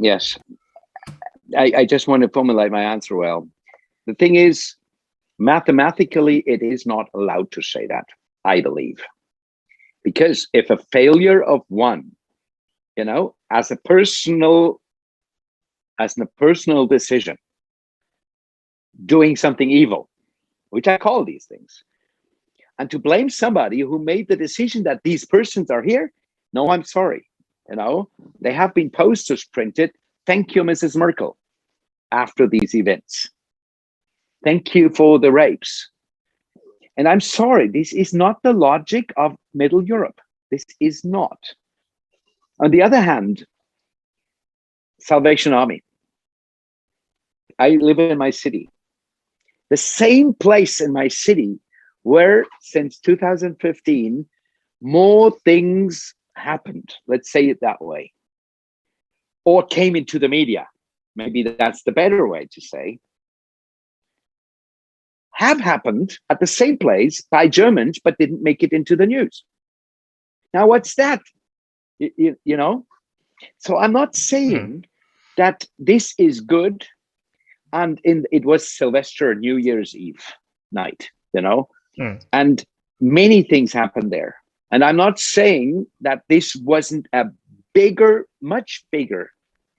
Yes. I just want to formulate my answer well. The thing is, mathematically, it is not allowed to say that, I believe. Because if a failure of one, as a personal decision, doing something evil, which I call these things, and to blame somebody who made the decision that these persons are here, no, I'm sorry. They have been posters printed. Thank you, Mrs. Merkel, after these events. Thank you for the rapes. And I'm sorry, this is not the logic of Middle Europe. This is not. On the other hand, Salvation Army. I live in my city. The same place in my city where since 2015, more things happened, let's say it that way, or came into the media. Maybe that's the better way to say. Have happened at the same place by Germans, but didn't make it into the news. Now, what's that? So I'm not saying that this is good. And it was Sylvester, New Year's Eve night, and many things happened there. And I'm not saying that this wasn't a much bigger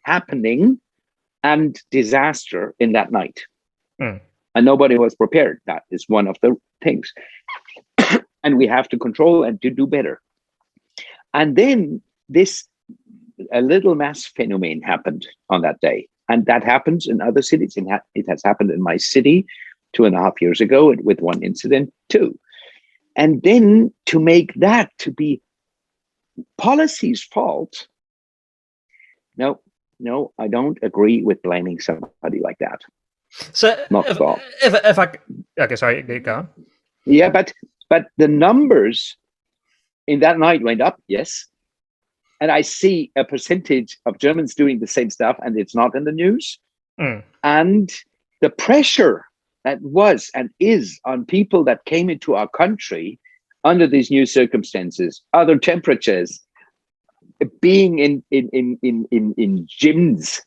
happening and disaster in that night. And nobody was prepared. That is one of the things. And we have to control and to do better. And then a little mass phenomenon happened on that day. And that happens in other cities. It has happened in my city 2.5 years ago with one incident too. And then to make that to be policy's fault, no, I don't agree with blaming somebody like that. So not at all. If I okay, sorry, go on. Yeah, but the numbers in that night went up, yes. And I see a percentage of Germans doing the same stuff, and it's not in the news. And the pressure that was and is on people that came into our country under these new circumstances, other temperatures, being in gyms,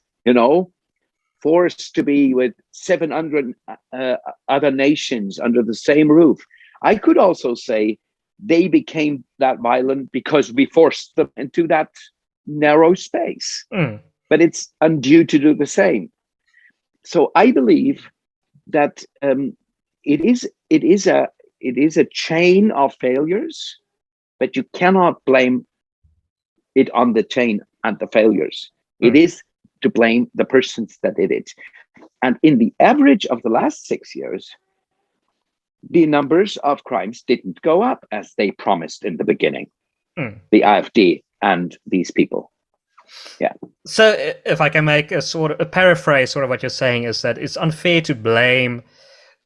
forced to be with 700 other nations under the same roof. I could also say they became that violent because we forced them into that narrow space. But it's undue to do the same. So I believe that it is a chain of failures, but you cannot blame it on the chain and the failures. It is to blame the persons that did it. And in the average of the last 6 years, the numbers of crimes didn't go up as they promised in the beginning. The AfD and these people. Yeah. So if I can make a paraphrase, sort of what you're saying is that it's unfair to blame,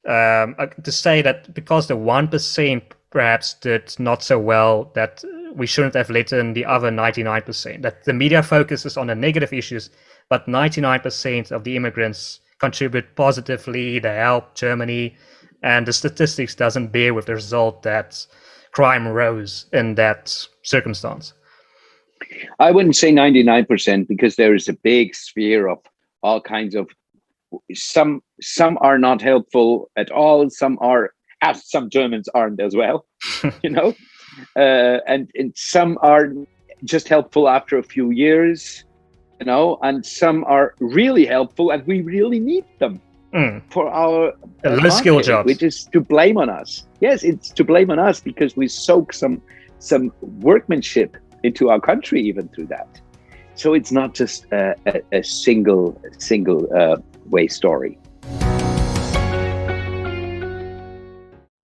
to say that because the 1% perhaps did not so well, that we shouldn't have let in the other 99%, that the media focuses on the negative issues, but 99% of the immigrants contribute positively, they help Germany, and the statistics doesn't bear with the result that crime rose in that circumstance. I wouldn't say 99% because there is a big sphere of all kinds of, some are not helpful at all, some are, as some Germans aren't as well, and some are just helpful after a few years, and some are really helpful and we really need them for our low-skill jobs, which is to blame on us. Yes, it's to blame on us because we soak some workmanship into our country even through that. So it's not just a single way story.